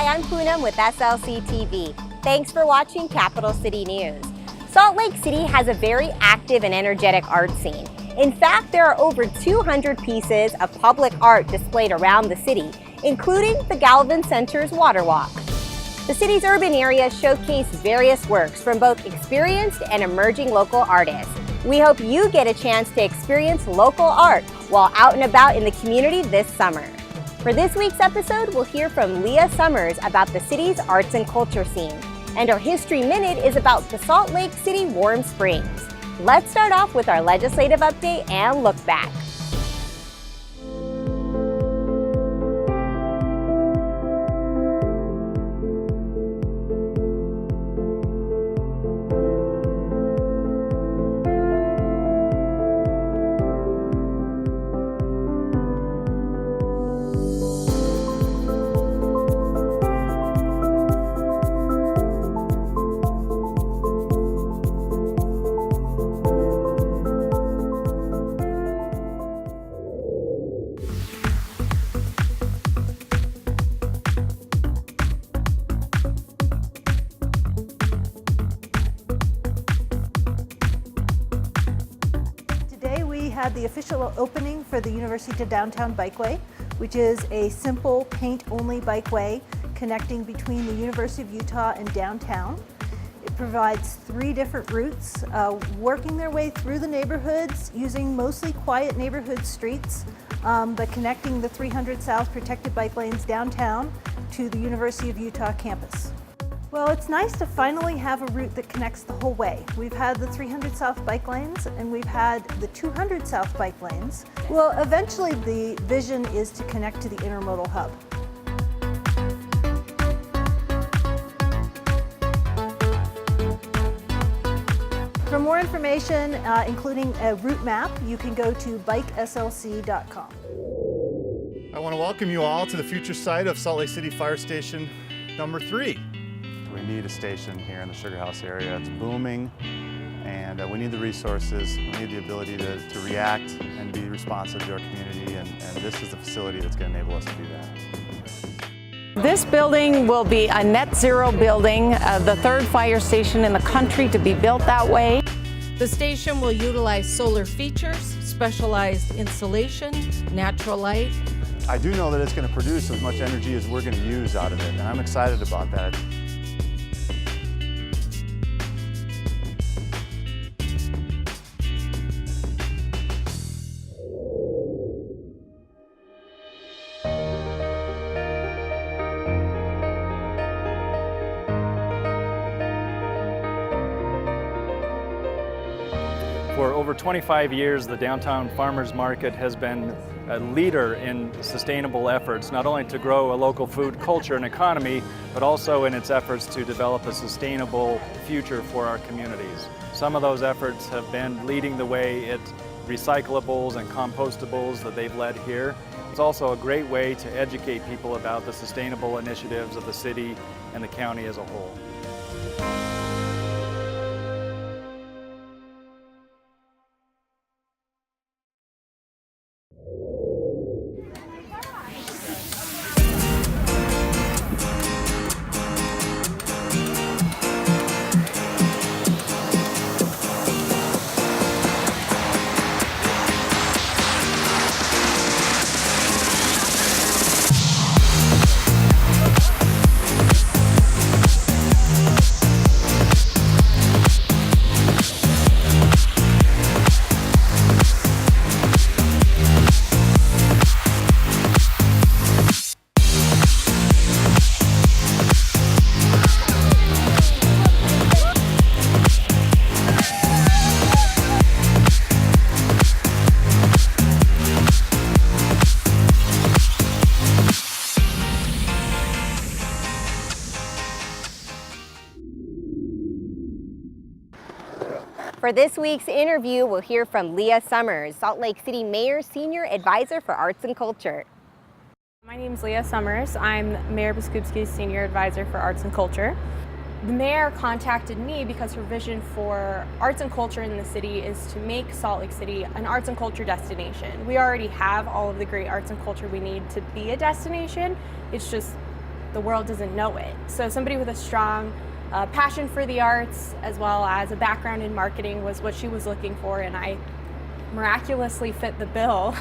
I'm Poonam with SLC TV. Thanks for watching Capital City News. Salt Lake City has a very active and energetic art scene. In fact, there are over 200 pieces of public art displayed around the city, including the Galvin Center's Water Walk. The city's urban areas showcase various works from both experienced and emerging local artists. We hope you get a chance to experience local art while out and about in the community this summer. For this week's episode, we'll hear from Lia Summers about the city's arts and culture scene. And our History Minute is about the Salt Lake City Warm Springs. Let's start off with our legislative update and look back. Had the official opening for the University to Downtown Bikeway, which is a simple paint-only bikeway connecting between the University of Utah and downtown. It provides 3 different routes, working their way through the neighborhoods using mostly quiet neighborhood streets, but connecting the 300 South protected bike lanes downtown to the University of Utah campus. Well, it's nice to finally have a route that connects the whole way. We've had the 300 South bike lanes and we've had the 200 South bike lanes. Well, eventually the vision is to connect to the intermodal hub. For more information, including a route map, you can go to bikeslc.com. I want to welcome you all to the future site of Salt Lake City Fire Station number 3. We need a station here in the Sugar House area. It's booming, and we need the resources. We need the ability to react and be responsive to our community, and this is the facility that's going to enable us to do that. This building will be a net zero building, the 3rd fire station in the country to be built that way. The station will utilize solar features, specialized insulation, natural light. I do know that it's going to produce as much energy as we're going to use out of it, and I'm excited about that. For over 25 years, the Downtown Farmers Market has been a leader in sustainable efforts, not only to grow a local food culture and economy, but also in its efforts to develop a sustainable future for our communities. Some of those efforts have been leading the way at recyclables and compostables that they've led here. It's also a great way to educate people about the sustainable initiatives of the city and the county as a whole. For this week's interview, we'll hear from Lia Summers, Salt Lake City Mayor's Senior Advisor for Arts and Culture. My name is Lia Summers. I'm Mayor Biskupski's Senior Advisor for Arts and Culture. The mayor contacted me because her vision for arts and culture in the city is to make Salt Lake City an arts and culture destination. We already have all of the great arts and culture we need to be a destination. It's just the world doesn't know it. So somebody with a strong passion for the arts as well as a background in marketing was what she was looking for, and I miraculously fit the bill.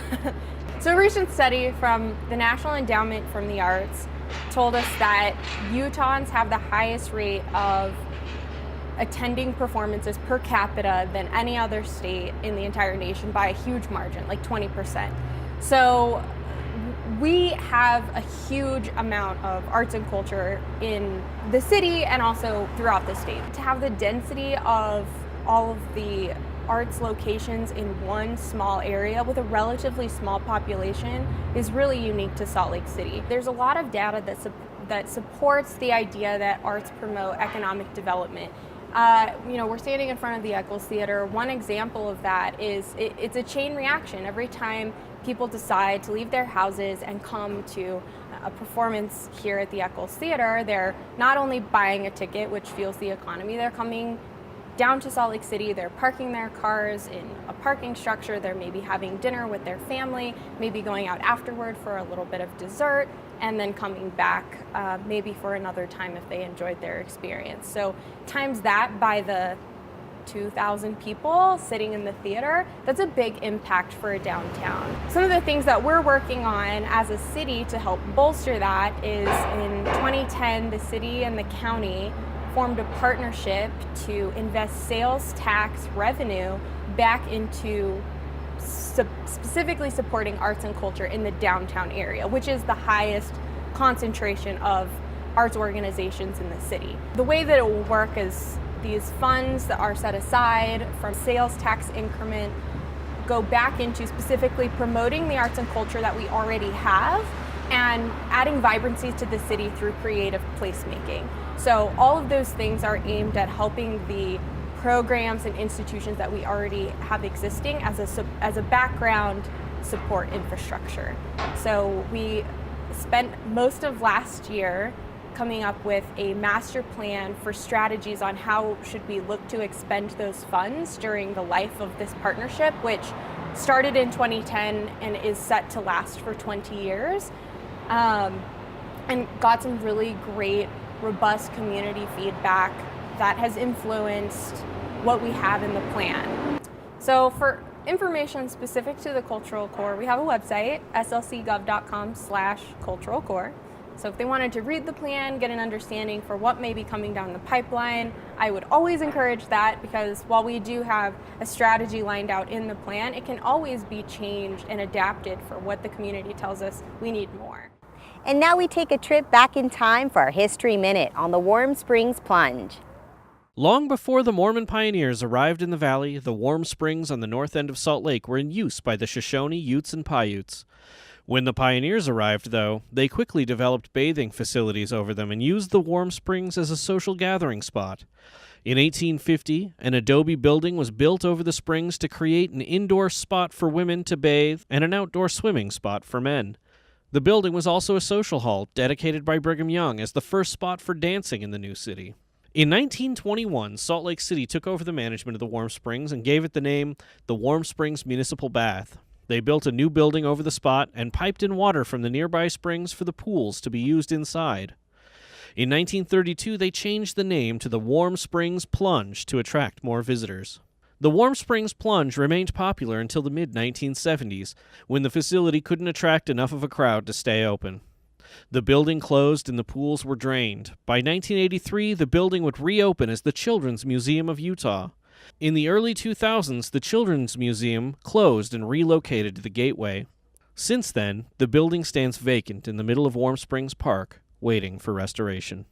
So a recent study from the National Endowment for the Arts told us that Utahns have the highest rate of attending performances per capita than any other state in the entire nation by a huge margin, like 20%. So we have a huge amount of arts and culture in the city and also throughout the state. To have the density of all of the arts locations in one small area with a relatively small population is really unique to Salt Lake City. There's a lot of data that supports the idea that arts promote economic development. We're standing in front of the Eccles Theater. One example of that is it's a chain reaction. Every time people decide to leave their houses and come to a performance here at the Eccles Theater, they're not only buying a ticket, which fuels the economy, they're coming down to Salt Lake City, they're parking their cars in a parking structure, they're maybe having dinner with their family, maybe going out afterward for a little bit of dessert, and then coming back maybe for another time if they enjoyed their experience. So times that by the 2,000 people sitting in the theater, that's a big impact for a downtown. Some of the things that we're working on as a city to help bolster that is in 2010, the city and the county formed a partnership to invest sales tax revenue back into specifically supporting arts and culture in the downtown area, which is the highest concentration of arts organizations in the city. The way that it will work is these funds that are set aside from sales tax increment go back into specifically promoting the arts and culture that we already have and adding vibrancy to the city through creative placemaking. So all of those things are aimed at helping the programs and institutions that we already have existing as a background support infrastructure. So we spent most of last year coming up with a master plan for strategies on how should we look to expend those funds during the life of this partnership, which started in 2010 and is set to last for 20 years. And got some really great, robust community feedback that has influenced what we have in the plan. So for information specific to the Cultural Core, we have a website, slcgov.com/cultural core. So if they wanted to read the plan, get an understanding for what may be coming down the pipeline, I would always encourage that, because while we do have a strategy lined out in the plan, it can always be changed and adapted for what the community tells us we need more. And now we take a trip back in time for our History Minute on the Warm Springs Plunge. Long before the Mormon pioneers arrived in the valley, the warm springs on the north end of Salt Lake were in use by the Shoshone, Utes, and Paiutes. When the pioneers arrived, though, they quickly developed bathing facilities over them and used the warm springs as a social gathering spot. In 1850, an adobe building was built over the springs to create an indoor spot for women to bathe and an outdoor swimming spot for men. The building was also a social hall dedicated by Brigham Young as the first spot for dancing in the new city. In 1921, Salt Lake City took over the management of the Warm Springs and gave it the name the Warm Springs Municipal Bath. They built a new building over the spot and piped in water from the nearby springs for the pools to be used inside. In 1932, they changed the name to the Warm Springs Plunge to attract more visitors. The Warm Springs Plunge remained popular until the mid-1970s, when the facility couldn't attract enough of a crowd to stay open. The building closed and the pools were drained. By 1983, the building would reopen as the Children's Museum of Utah. In the early 2000s, the Children's Museum closed and relocated to the Gateway. Since then, the building stands vacant in the middle of Warm Springs Park, waiting for restoration.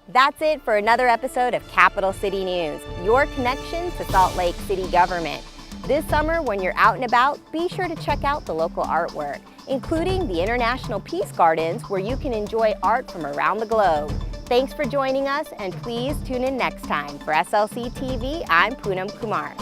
That's it for another episode of Capital City News, your connection to Salt Lake City government. This summer, when you're out and about, be sure to check out the local artwork, including the International Peace Gardens, where you can enjoy art from around the globe. Thanks for joining us, and please tune in next time. For SLC TV, I'm Poonam Kumar.